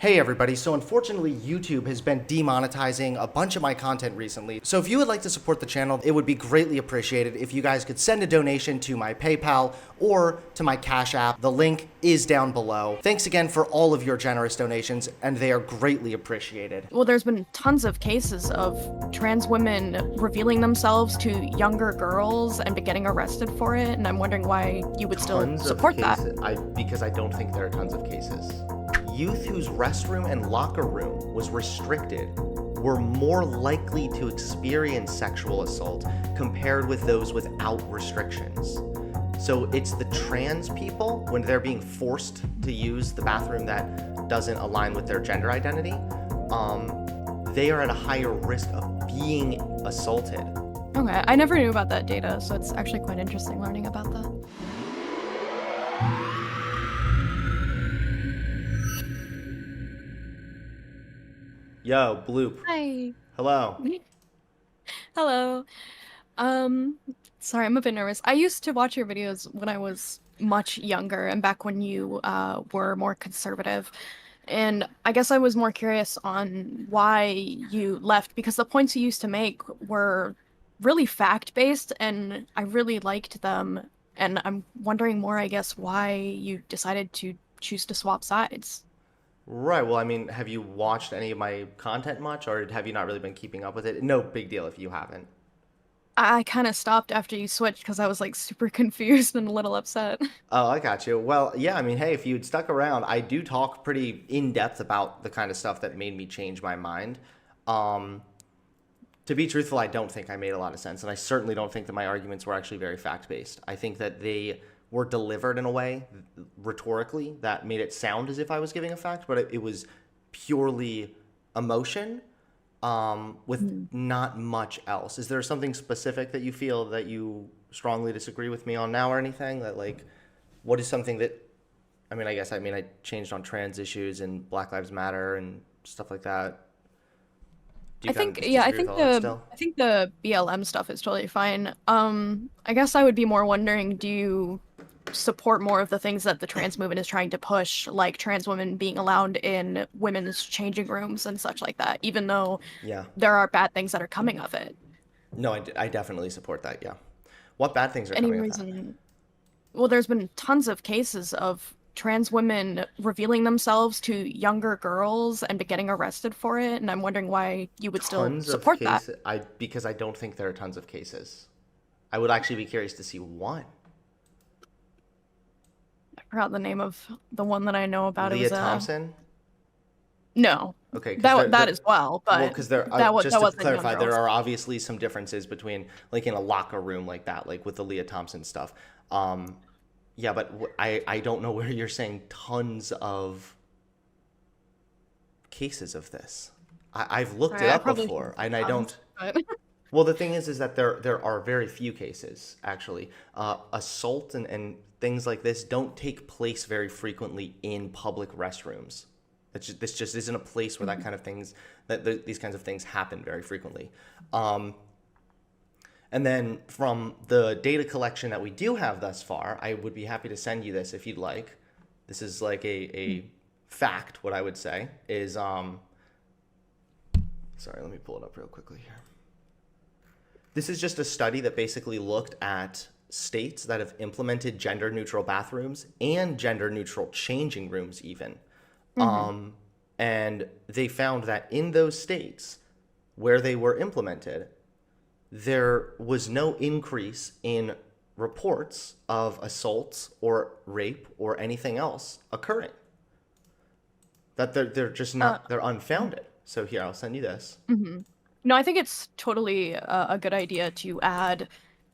Hey everybody, so unfortunately YouTube has been demonetizing a bunch of my content recently. So if you would like to support the channel, it would be greatly appreciated if you guys could send a donation to my PayPal or to my Cash App. The link is down below. Thanks again for all of your generous donations, and they are greatly appreciated. Well, there's been tons of cases of trans women revealing themselves to younger girls and getting arrested for it, and I'm wondering why you would still support that. Because I don't think there are tons of cases. Youth whose restroom and locker room was restricted were more likely to experience sexual assault compared with those without restrictions. So it's the trans people, when they're being forced to use the bathroom that doesn't align with their gender identity, they are at a higher risk of being assaulted. Okay, I never knew about that data, so it's actually quite interesting learning about that. Yo, Bloop. Hi. Hello. Hello. Um, Sorry, I'm a bit nervous. I used to watch your videos when I was much younger and back when you were more conservative. And I guess I was more curious on why you left because the points you used to make were really fact-based and I really liked them. And I'm wondering more, I guess, why you decided to choose to swap sides. Right. Well, I mean, have you watched any of my content much, or have you not really been keeping up with it? No big deal if you haven't. I kind of stopped after you switched because I was like super confused and a little upset. Oh, I got you. Well, yeah, I mean, hey, if you'd stuck around, I do talk pretty in depth about the kind of stuff that made me change my mind. Um, to be truthful, I don't think I made a lot of sense, and I certainly don't think that my arguments were actually very fact-based. I think that they were delivered in a way, rhetorically, that made it sound as if I was giving a fact, but it was purely emotion, with not much else. Is there something specific that you feel that you strongly disagree with me on now or anything? That, like, what is something that, I changed on trans issues and Black Lives Matter and stuff like that. Do you I kind of think, just yeah, disagree with all that still? I think the BLM stuff is totally fine. I guess I would be more wondering, do you support more of the things that the trans movement is trying to push, like trans women being allowed in women's changing rooms and such like that, even though Yeah. there are bad things that are coming of it? No, I definitely support that. Yeah. What bad things are Any coming of that? reason? Well, there's been tons of cases of trans women revealing themselves to younger girls and getting arrested for it, and I'm wondering why you would still Tons of support that. cases. Because I don't think there are tons of cases. I would actually be curious to see one. I forgot the name of the one that I know about. It Leah was Thompson. no, Okay, because that as well, well, but because there just that to wasn't young clarify, there girls. are obviously some differences between, like, in a locker room like that, like with the Leah Thompson stuff. Um, yeah, but I don't know where you're saying tons of cases of this. I've looked it I up probably before, shouldn't say and I tons, don't. but Well, the thing is that there are very few cases actually. Assault and things like this don't take place very frequently in public restrooms. This just isn't a place where that kind of things these kinds of things happen very frequently. Um, and then from the data collection that we do have thus far, I would be happy to send you this if you'd like. This is like a fact. What I would say is, sorry, let me pull it up real quickly here. This is just a study that basically looked at states that have implemented gender neutral bathrooms and gender neutral changing rooms even. And they found that in those states where they were implemented, there was no increase in reports of assaults or rape or anything else occurring. That they're just uh, not, they're unfounded. So here, I'll send you this. no, I think it's totally a good idea to add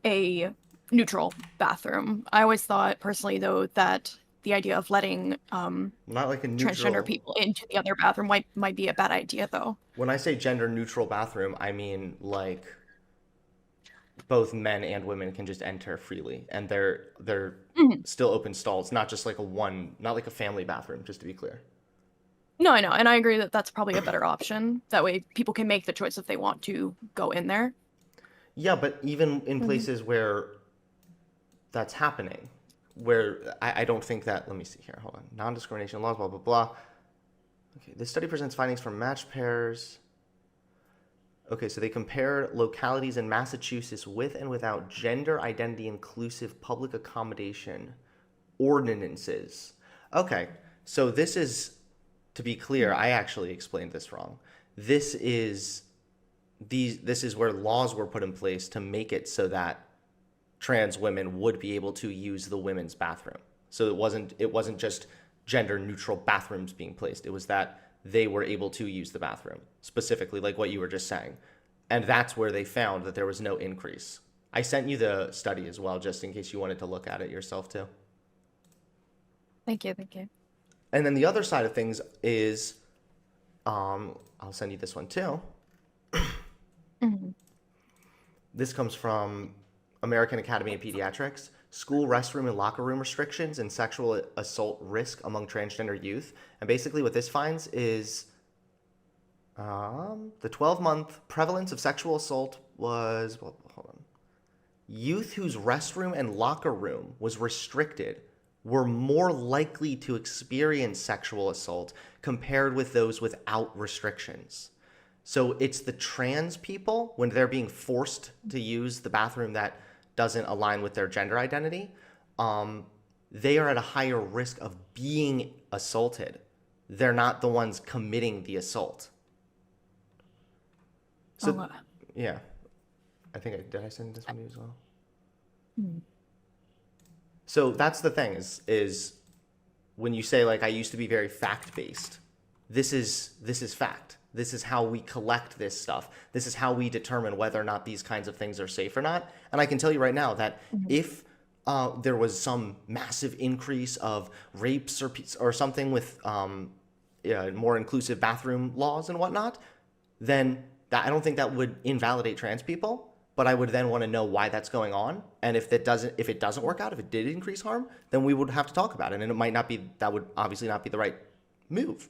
a neutral bathroom. I always thought personally, though, that the idea of letting Not like a transgender neutral. people into the other bathroom might be a bad idea, though. When I say gender neutral bathroom, I mean like both men and women can just enter freely, and they're Mhm. still open stalls, not just like not like a family bathroom, just to be clear. No, I know, and I agree that that's probably a better option. That way, people can make the choice if they want to go in there. Yeah, but even in Mhm. places where that's happening, where I don't think that. Let me see here. Hold on. Non-discrimination laws, blah blah blah. Okay, this study presents findings from matched pairs. Okay, so they compared localities in Massachusetts with and without gender identity inclusive public accommodation ordinances. Okay, so this is, to be clear, I actually explained this wrong. This is this is where laws were put in place to make it so that trans women would be able to use the women's bathroom. So it wasn't just gender neutral bathrooms being placed. It was that they were able to use the bathroom, specifically like what you were just saying. And that's where they found that there was no increase. I sent you the study as well, just in case you wanted to look at it yourself too. Thank you, thank you. And then the other side of things is, I'll send you this one too. Mhm. This comes from American Academy of Pediatrics. School restroom and locker room restrictions and sexual assault risk among transgender youth. And basically, what this finds is the 12-month prevalence of sexual assault was, well, hold on. Youth whose restroom and locker room was restricted were more likely to experience sexual assault compared with those without restrictions. So it's the trans people, when they're being forced to use the bathroom that doesn't align with their gender identity, they are at a higher risk of being assaulted. They're not the ones committing the assault. So, Okay. yeah, did I send this one to you as well? Hmm. So that's the thing is when you say like I used to be very fact based, this is fact. This is how we collect this stuff. This is how we determine whether or not these kinds of things are safe or not. And I can tell you right now that if there was some massive increase of rapes or something with more inclusive bathroom laws and whatnot, then I don't think that would invalidate trans people. But I would then want to know why that's going on, and if it doesn't work out, if it did increase harm, then we would have to talk about it, and it might not be that would obviously not be the right move,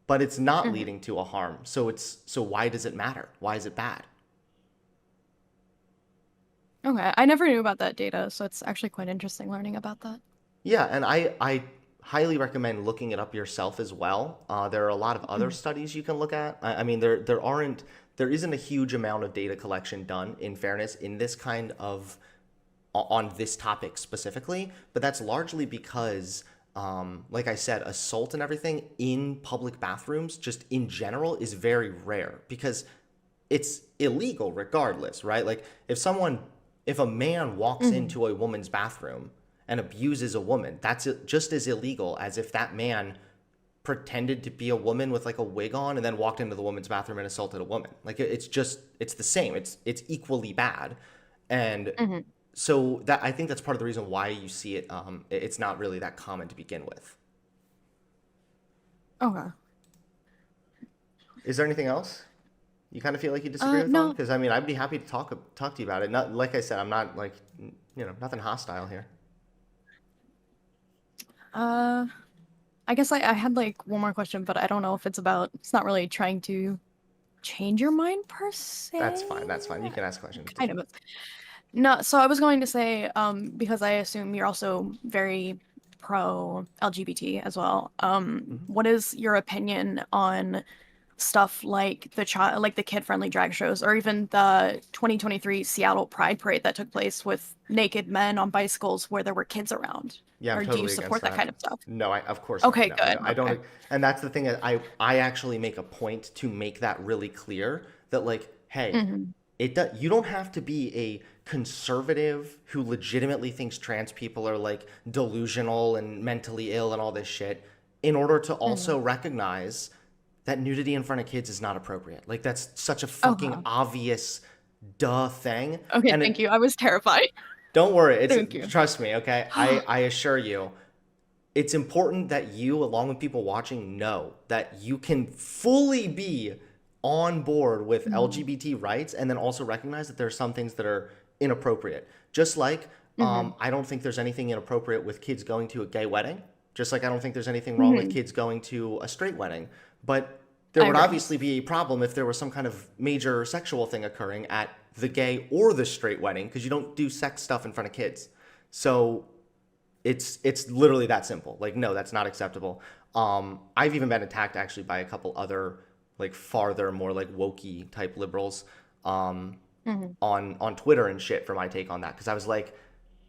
but it's not Mhm. leading to a harm. So why does it matter? Why is it bad? Okay, I never knew about that data, so it's actually quite interesting learning about that. Yeah, and I highly recommend looking it up yourself as well. There are a lot of other Mhm. studies you can look at. I mean, there isn't a huge amount of data collection done, in fairness, in this kind of on this topic specifically, but that's largely because, like I said, assault and everything in public bathrooms, just in general, is very rare because it's illegal regardless, right? Like if a man walks Mhm. into a woman's bathroom and abuses a woman, that's just as illegal as if that man pretended to be a woman with like a wig on and then walked into the woman's bathroom and assaulted a woman. Like it's the same. It's equally bad. And Mhm. so that I think that's part of the reason why you see it. It's not really that common to begin with. Okay. Is there anything else you kind of feel like you disagree with on? No. Because I mean, I'd be happy to talk to you about it. Not like I said, I'm not like nothing hostile here. Uh, I guess I had like one more question, but I don't know if it's not really trying to change your mind per That's se. fine. That's fine. You can ask questions too. Kind of. No, so I was going to say, because I assume you're also very pro LGBT as well. Hmm. What is your opinion on stuff like like the kid-friendly drag shows, or even the 2023 Seattle Pride Parade that took place with naked men on bicycles where there were kids around? Yeah, I'm Or do you totally against support that that. kind of stuff? No, of course not. Okay, No, good. no, I Okay. don't. And that's the thing. I actually make a point to make that really clear that like, hey, Hmm. you don't have to be a conservative who legitimately thinks trans people are like delusional and mentally ill and all this shit in order to Hmm. also recognize that nudity in front of kids is not appropriate. Like that's such a fucking Okay. obvious duh thing. Okay, And thank you. I was terrified. don't worry, it's Thank you. trust me, okay? I assure you, it's important that you, along with people watching, know that you can fully be on board with Hmm. LGBT rights and then also recognize that there are some things that are inappropriate. Just like Hmm. I don't think there's anything inappropriate with kids going to a gay wedding, just like I don't think there's anything wrong with Hmm. kids going to a straight wedding. But there I would agree. obviously be a problem if there was some kind of major sexual thing occurring at the gay or the straight wedding because you don't do sex stuff in front of kids. So It's literally that simple. Like, no, that's not acceptable. I've even been attacked actually by a couple other like farther, more like wokey type liberals Hmm. on Twitter and shit for my take on that. Because I was like,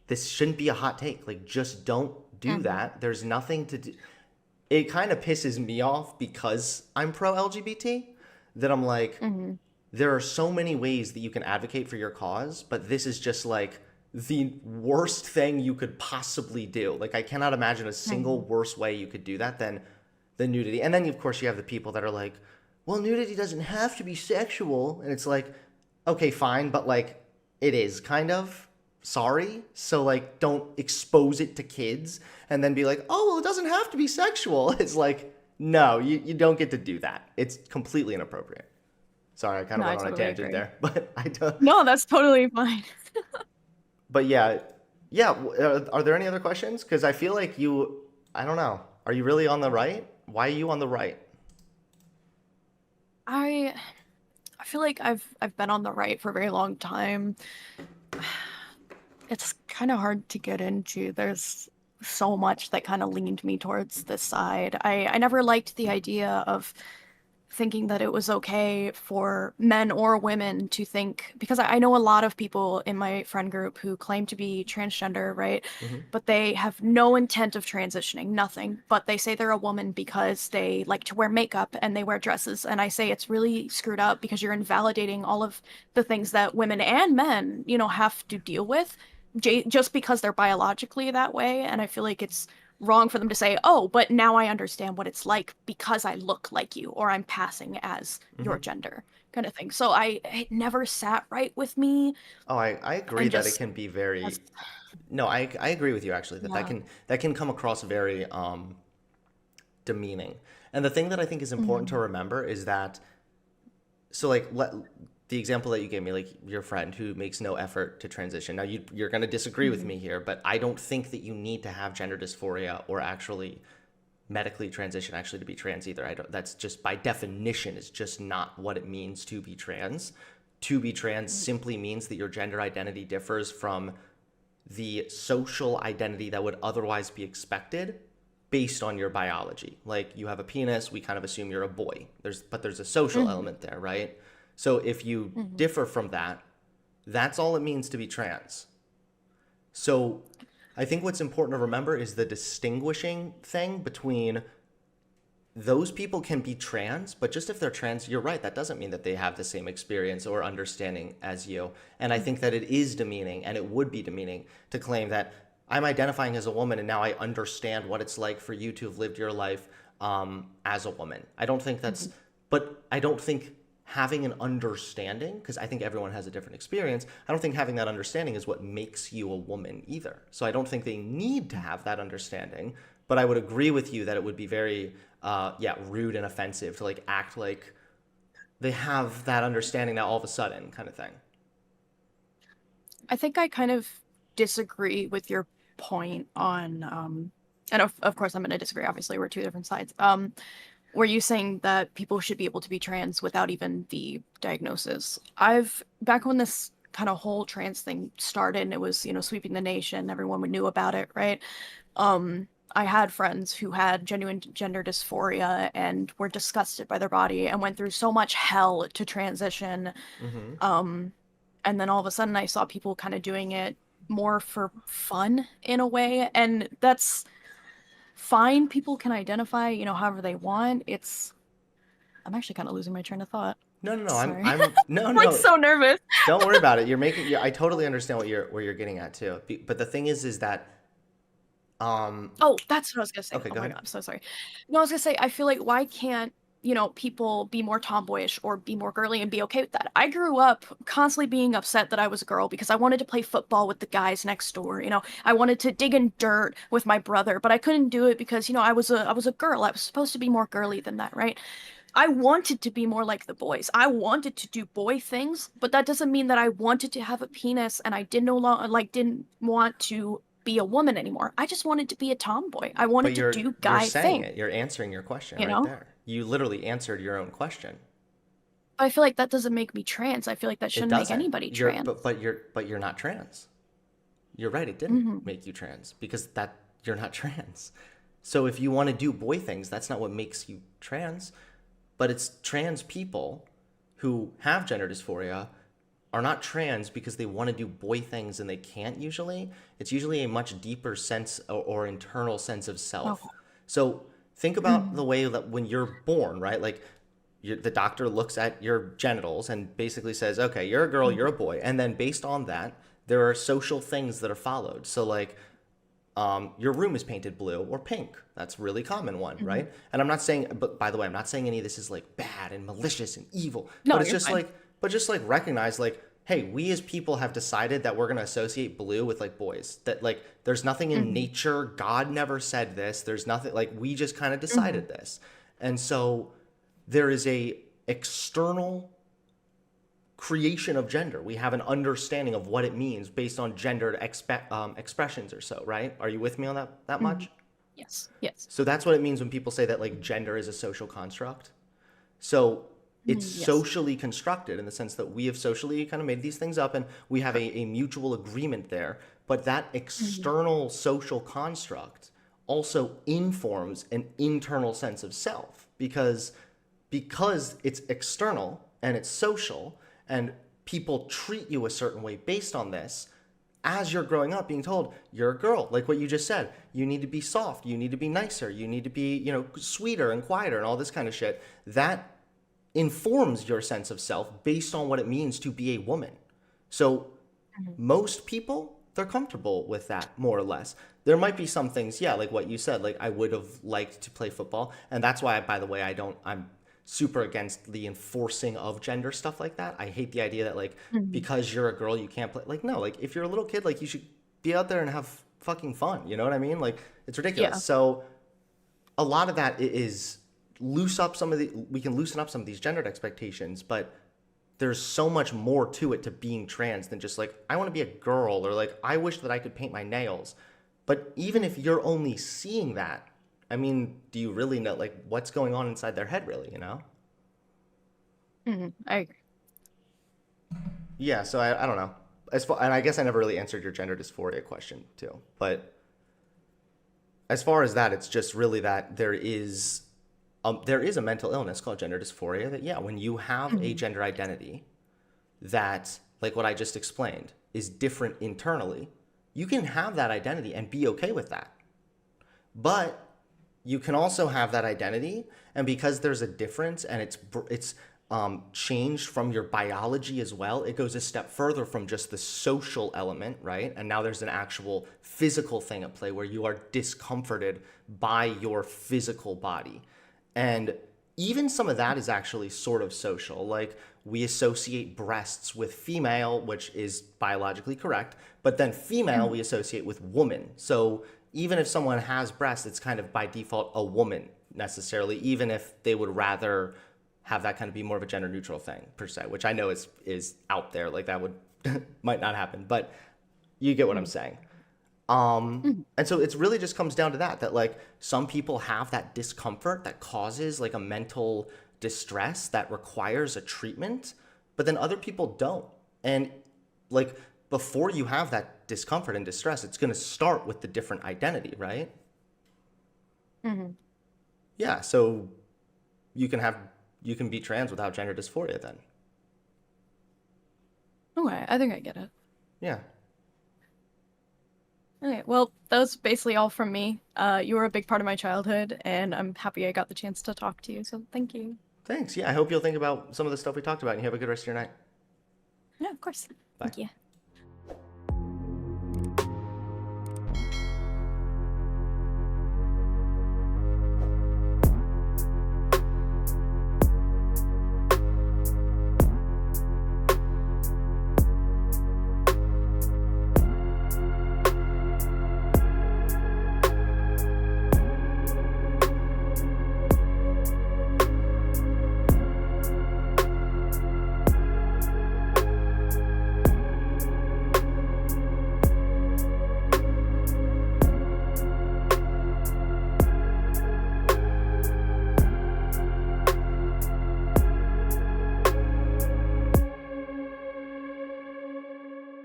this shouldn't be a hot take. Like, just don't do Hmm. that. There's nothing to do. It kind of pisses me off because I'm pro LGBT that I'm like, Hmm. there are so many ways that you can advocate for your cause, but this is just like the worst thing you could possibly do. Like, I cannot imagine a single Hmm. worse way you could do that than the nudity. And then of course you have the people that are like, well, nudity doesn't have to be sexual, and it's like, okay, fine, but like it is kind of. Sorry. So like don't expose it to kids and then be like, "Oh, well, it doesn't have to be sexual." It's like, "No, you don't get to do that. It's completely inappropriate." Sorry, I kind of No, I went on a totally tangent agree. there, but I don't. No, that's totally fine. But yeah, yeah. Are there any other questions? Because I feel like you. I don't know. Are you really on the right? Why are you on the right? I I feel like I've been on the right for a very long time. It's kind of hard to get into. There's so much that kind of leaned me towards this side. I never liked the idea of thinking that it was okay for men or women to think, because I know a lot of people in my friend group who claim to be transgender, right? Hmm. But they have no intent of transitioning, nothing. But they say they're a woman because they like to wear makeup and they wear dresses. And I say it's really screwed up because you're invalidating all of the things that women and men, have to deal with just because they're biologically that way. And I feel like it's wrong for them to say, oh, but now I understand what it's like because I look like you or I'm passing as your Hmm. gender kind of thing. So it never sat right with me Oh, I agree and that it just can be as very. No, I agree with you actually that yeah. that can come across very demeaning. And the thing that I think is important to Hmm. remember is that so like the example that you gave me, like your friend who makes no effort to transition. Now you're going to disagree with Hmm. me here, but I don't think that you need to have gender dysphoria or actually medically transition actually to be trans either. I don't. That's just by definition is just not what it means to be trans. To be trans simply means that your gender identity differs from the social identity that would otherwise be expected based on your biology. Like you have a penis, we kind of assume you're a boy. There's a social Hmm. element there, right? So if you Hmm. differ from that, that's all it means to be trans. So I think what's important to remember is the distinguishing thing between those people can be trans, but just if they're trans, you're right, that doesn't mean that they have the same experience or understanding as you. And I think that it is demeaning and it would be demeaning to claim that I'm identifying as a woman and now I understand what it's like for you to have lived your life as a woman. I don't think that's, Hmm. but I don't think having an understanding, because I think everyone has a different experience, I don't think having that understanding is what makes you a woman either. So I don't think they need to have that understanding, but I would agree with you that it would be very, yeah, rude and offensive to like act like they have that understanding now all of a sudden, kind of thing. I think I kind of disagree with your point on and of course I'm going to disagree, obviously we're two different sides. Were you saying that people should be able to be trans without even the diagnosis? I've back when this kind of whole trans thing started and it was, sweeping the nation, everyone knew about it, right? I had friends who had genuine gender dysphoria and were disgusted by their body and went through so much hell to transition. Mm-hmm. Um, and then all of a sudden I saw people kind of doing it more for fun in a way, and that's fine. People can identify, however they want. I'm actually kind of losing my train of thought. No, no, no. Sorry. I'm, no, I'm like no. so nervous. Don't worry about it. You're making. I totally understand what you're where you're getting at too. But the thing is that, um, Oh, that's what I was gonna say. okay, Oh go my ahead. God, I'm so sorry. No, I was gonna say, I feel like why can't, people be more tomboyish or be more girly and be okay with that? I grew up constantly being upset that I was a girl because I wanted to play football with the guys next door. I wanted to dig in dirt with my brother, but I couldn't do it because, I was a girl. I was supposed to be more girly than that, right? I wanted to be more like the boys. I wanted to do boy things, but that doesn't mean that I wanted to have a penis and I didn't no longer didn't want to be a woman anymore. I just wanted to be a tomboy. I But wanted to do you're guy saying things, it. You're answering your question you right know? there. You literally answered your own question. I feel like that doesn't make me trans. I feel like that It shouldn't make doesn't. anybody trans. But you're not trans. You're right. It didn't Hmm. make you trans because that. you're not trans. So if you want to do boy things, that's not what makes you trans. But it's trans people who have gender dysphoria are not trans because they want to do boy things and they can't usually. It's usually a much deeper sense or internal sense of self. Okay. So think about Mhm. the way that when you're born, right? Like the doctor looks at your genitals and basically says, okay, you're a girl, you're Mhm. a boy. And then based on that, there are social things that are followed. So, like, your room is painted blue or pink. That's a really common one, Mhm. right? And I'm not saying, but by the way, I'm not saying any of this is like bad and malicious and evil, but No, it's you're just fine. like, but just like recognize like, hey, we as people have decided that we're going to associate blue with like boys. That like, there's nothing in Mhm. nature. God never said this. There's nothing like we just kind of Mhm. decided this. And so there is a external creation of gender. We have an understanding of what it means based on gendered expressions or so, right? Are you with me on that Mhm. much? Yes. Yes. So that's what it means when people say that like gender is a social construct. So it's Mhm. Yes. socially constructed in the sense that we have socially kind of made these things up and we have a mutual agreement there. But that Mhm. external social construct also informs an internal sense of self because it's external and it's social and people treat you a certain way based on this as you're growing up being told you're a girl, like what you just said, you need to be soft, you need to be nicer, you need to be, sweeter and quieter and all this kind of shit. That informs your sense of self based on what it means to be a woman. So Mhm. most people, they're comfortable with that more or less. There might be some things, yeah, like what you said, like I would have liked to play football. And that's why, by the way, I'm super against the enforcing of gender stuff like that. I hate the idea that like Mhm. because you're a girl you can't play. Like no, like if you're a little kid, like you should be out there and have fucking fun. You know what I mean? Like it's ridiculous. Yeah. So a lot of that is we can loosen up some of these gendered expectations, but there's so much more to it to being trans than just like I want to be a girl or like I wish that I could paint my nails. But even if you're only seeing that, I mean, do you really know like what's going on inside their head really, you know? Mhm. I agree. Yeah, so I don't know. And I guess I never really answered your gender dysphoria question too. But as far as that, it's just really that there is a mental illness called gender dysphoria that yeah, when you have a Mhm. gender Yes. identity that, like what I just explained, is different internally, you can have that identity and be okay with that. But you can also have that identity, and because there's a difference and it's changed from your biology as well, it goes a step further from just the social element, right? And now there's an actual physical thing at play where you are discomforted by your physical body. And even some of that is actually sort of social. Like we associate breasts with female, which is biologically correct, but then female we Mhm. associate with woman. So even if someone has breasts, it's kind of by default a woman necessarily, even if they would rather have that kind of be more of a gender neutral thing per se, which I know is out there. Like that would might not happen, but you get what I'm Mhm. saying. Mhm. And so it's really just comes down to that like some people have that discomfort that causes like a mental distress that requires a treatment, but then other people don't. And like before you have that discomfort and distress, it's going to start with the different identity, right? Mhm. Yeah, so you can have you can be trans without gender dysphoria then. Okay, I think I get it. Yeah. Okay, well, that was basically all from me. You were a big part of my childhood, and I'm happy I got the chance to talk to you, so thank you. Thanks. Yeah, I hope you'll think about some of the stuff we talked about and you have a good rest of your night. Yeah, of course. Bye. Thank you.